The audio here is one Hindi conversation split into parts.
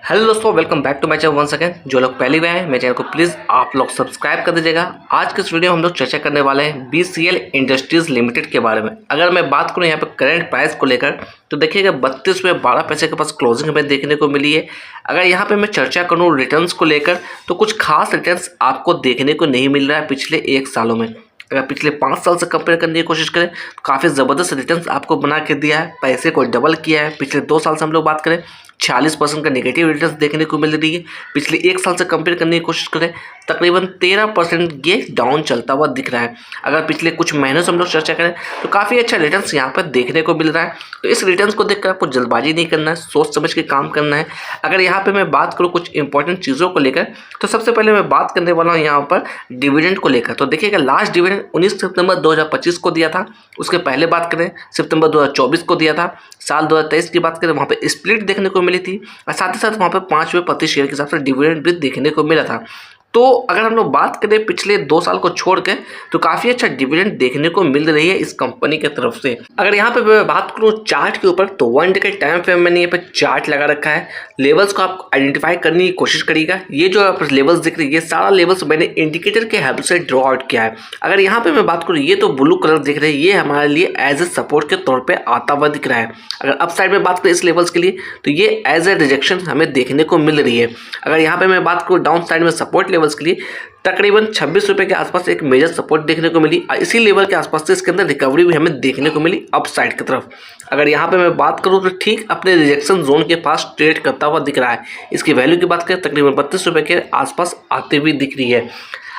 हेलो दोस्तों, welcome back to my channel once again. जो लोग पहली बार हैं मेरे चैनल को प्लीज़ आप लोग सब्सक्राइब कर दीजिएगा। आज के इस वीडियो में हम लोग चर्चा करने वाले हैं BCL इंडस्ट्रीज़ लिमिटेड के बारे में। अगर मैं बात करूं यहाँ पे करंट प्राइस को लेकर तो देखिएगा 32 रुपये 12 पैसे के पास क्लोजिंग हमें देखने को मिली है। अगर यहाँ पर मैं चर्चा करूँ रिटर्न्स को लेकर तो कुछ खास रिटर्न्स आपको देखने को नहीं मिल रहा है पिछले 1 सालों में। अगर पिछले 5 साल से कंपेयर करने की कोशिश करें तो काफ़ी ज़बरदस्त रिटर्न्स आपको बना के दिया है, पैसे को डबल किया है। पिछले 2 साल से हम लोग बात करें 46% का नेगेटिव रिटर्न्स देखने को मिल रही है। पिछले 1 साल से कंपेयर करने की कोशिश करें तकरीबन 13% ये डाउन चलता हुआ दिख रहा है। अगर पिछले कुछ महीनों से हम लोग चर्चा करें तो काफ़ी अच्छा रिटर्न्स यहाँ पर देखने को मिल रहा है। तो इस रिटर्न्स को देखकर आपको जल्दबाजी नहीं करना है, सोच समझ के काम करना है। अगर यहाँ पे मैं बात करूँ कुछ इंपॉर्टेंट चीज़ों को लेकर तो सबसे पहले मैं बात करने वाला हूँ यहाँ पर डिविडेंड को लेकर। तो देखिएगा लास्ट डिविडेंड 19 सितंबर 2025 को दिया था। उसके पहले बात करें सितंबर 2024 को दिया था। साल 2023 की बात करें वहाँ पे स्प्लिट देखने को मिली थी और साथ ही साथ वहाँ पे 5 रुपये प्रति शेयर के हिसाब से डिविडेंड भी देखने को मिला था। तो अगर हम लोग बात करें पिछले 2 साल को छोड़ के तो काफ़ी अच्छा डिविडेंड देखने को मिल रही है इस कंपनी की तरफ से। अगर यहाँ पे मैं बात करूँ चार्ट के ऊपर तो 1 डे के टाइम फ्रेम मैंने यहाँ पे चार्ट लगा रखा है। लेवल्स को आप आइडेंटिफाई करने की कोशिश करिएगा। ये जो आप लेवल्स दिख रही है ये सारा लेवल्स मैंने इंडिकेटर के हेल्प से ड्रॉ आउट किया है। अगर यहाँ पे मैं बात करूँ ये तो ब्लू कलर दिख रहा है, ये हमारे लिए एज ए सपोर्ट के तौर पर आता हुआ दिख रहा है। अगर अप साइड में बात करें इस लेवल्स के लिए तो ये एज ए रिजेक्शन हमें देखने को मिल रही है। अगर यहाँ पे मैं बात करूँ डाउन साइड में सपोर्ट लेवल्स के लिए तकरीबन 26 रुपये के आसपास एक मेजर सपोर्ट देखने को मिली और इसी लेवल के आसपास से इसके अंदर रिकवरी भी हमें देखने को मिली अप साइड की तरफ। अगर यहाँ पे मैं बात करूँ तो ठीक अपने रिजेक्शन जोन के पास ट्रेड करता हुआ दिख रहा है। इसकी वैल्यू की बात करें तकरीबन 32 रुपये के आसपास आते हुए दिख रही है।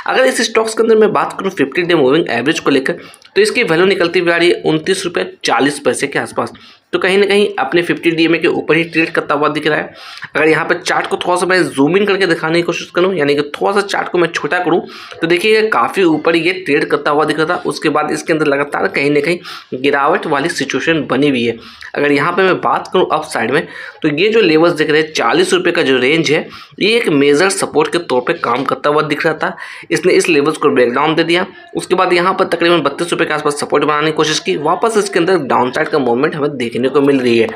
अगर इस स्टॉक्स के अंदर मैं बात करूँ 50 डे मूविंग एवरेज को लेकर तो इसकी वैल्यू निकलती हुई आ रही है 29 रुपये 40 पैसे के आसपास। तो कहीं ना कहीं अपने 50 DMA के ऊपर ही ट्रेड करता हुआ दिख रहा है। अगर यहाँ पर चार्ट को थोड़ा सा मैं जूम इन करके दिखाने की कोशिश करूँ यानी कि थोड़ा सा चार्ट को मैं छोटा करूँ तो देखिए काफ़ी ऊपर ये ट्रेड करता हुआ दिख रहा था। उसके बाद इसके अंदर लगातार कहीं ना कहीं गिरावट वाली सिचुएशन बनी हुई है। अगर यहाँ पर मैं बात करूँ अप साइड में तो ये जो लेवल्स दिख रहे हैं 40 रुपये का जो रेंज है ये एक मेजर सपोर्ट के तौर पर काम करता हुआ दिख रहा था। इसने इस लेवल्स को ब्रेकडाउन दे दिया। उसके बाद यहाँ पर तकरीबन 32 रुपये के आसपास सपोर्ट बनाने की कोशिश की, वापस इसके अंदर डाउन साइड का मूवमेंट हमें देखने को मिल रही है।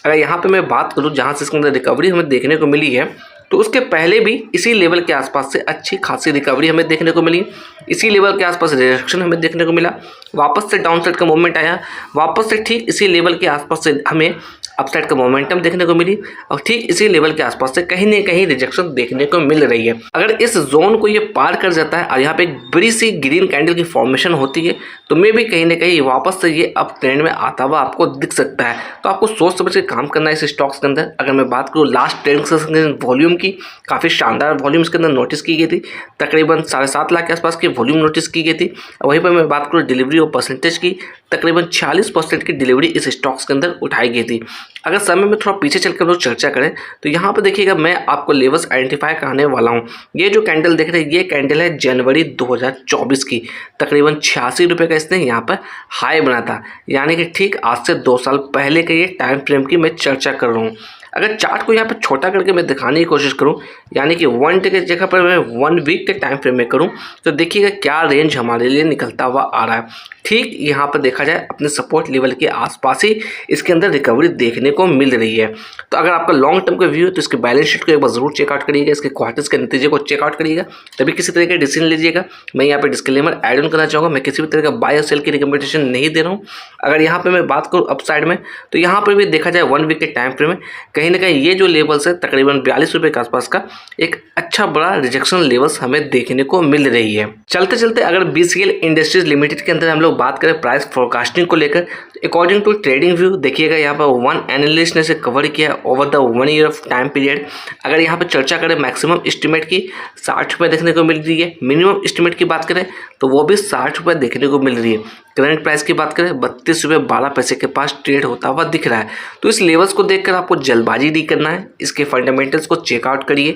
अगर यहाँ पे मैं बात करूँ जहाँ से इसके अंदर रिकवरी हमें देखने को मिली है तो उसके पहले भी इसी लेवल के आसपास से अच्छी खासी रिकवरी हमें देखने को मिली। इसी लेवल के आसपास रिजेक्शन हमें देखने को मिला, वापस से डाउन साइड का मूवमेंट आया, वापस से ठीक इसी लेवल के आसपास से हमें अपसाइड का मोमेंटम देखने को मिली और ठीक इसी लेवल के आसपास से कहीं ना कहीं रिजेक्शन देखने को मिल रही है। अगर इस जोन को ये पार कर जाता है और यहाँ पे एक बड़ी सी ग्रीन कैंडल की फॉर्मेशन होती है तो मे भी कहीं ना कहीं वापस से ये अप ट्रेंड में आता हुआ आपको दिख सकता है। तो आपको सोच समझ के काम करना है इस स्टॉक्स के अंदर। अगर मैं बात करूँ लास्ट ट्रेडिंग सेशन वॉल्यूम की, काफ़ी शानदार वॉल्यूम इसके अंदर नोटिस की गई थी। तकरीबन 7.5 लाख के आसपास की वॉल्यूम नोटिस की गई थी। वहीं पर मैं बात करूँ डिलीवरी और परसेंटेज की, तकरीबन 46% की डिलीवरी इस स्टॉक्स के अंदर उठाई गई थी। अगर समय में थोड़ा पीछे चलकर हम लोग चर्चा करें तो यहाँ पर देखिएगा मैं आपको लेवल्स आइडेंटिफाई कराने वाला हूँ। ये जो कैंडल देख रहे हैं ये कैंडल है जनवरी 2024 की। तकरीबन 86 रुपये का इसने यहाँ पर हाई बना था, यानी कि ठीक आज से 2 साल पहले के ये टाइम फ्रेम की मैं चर्चा कर रहा हूँ। अगर चार्ट को यहाँ पर छोटा करके मैं दिखाने की कोशिश करूँ यानी कि 1 डे की जगह पर मैं 1 वीक के टाइम फ्रेम में करूँ तो देखिएगा क्या रेंज हमारे लिए निकलता हुआ आ रहा है। ठीक यहाँ पर देखा जाए अपने सपोर्ट लेवल के आसपास ही इसके अंदर रिकवरी देखने को मिल रही है। तो अगर आपका लॉन्ग टर्म का व्यू है तो इसके बैलेंस शीट को एक बार जरूर चेकआउट करिएगा, इसके क्वार्टर्स के नतीजे को चेकआउट करिएगा, तभी किसी तरह का डिसीजन लीजिएगा। मैं यहाँ पे डिस्क्लेमर ऐड ऑन करना चाहूँगा, मैं किसी भी तरह का बाय और सेल की रिकमेंडेशन नहीं दे रहा हूँ। अगर यहाँ पे मैं बात करूँ अप साइड में तो यहाँ पर भी देखा जाए 1 वीक के टाइम फ्रेम में कहीं ना कहीं ये जो लेवल्स है तकरीबन 42 रुपये के आसपास का एक अच्छा बड़ा रिजेक्शन लेवल्स हमें देखने को मिल रही है। चलते चलते अगर BCL इंडस्ट्रीज लिमिटेड के अंदर हम लोग बात करें प्राइस फोरकास्टिंग को लेकर, अकॉर्डिंग टू ट्रेडिंग व्यू देखिएगा यहाँ पर 1 एनालिस्ट ने इसे कवर किया over the 1 year of time period. अगर यहाँ पर चर्चा करें मैक्सिमम एस्टिमेट की 60 रुपये देखने को मिल रही है, मिनिमम एस्टिमेट की बात करें तो वो भी 60 रुपये देखने को मिल रही है। करंट प्राइस की बात करें 32 रुपये 12 पैसे के पास ट्रेड होता हुआ दिख रहा है। तो इस लेवल्स को देखकर आपको जल्दबाजी नहीं करना है, इसके फंडामेंटल्स को चेकआउट करिए।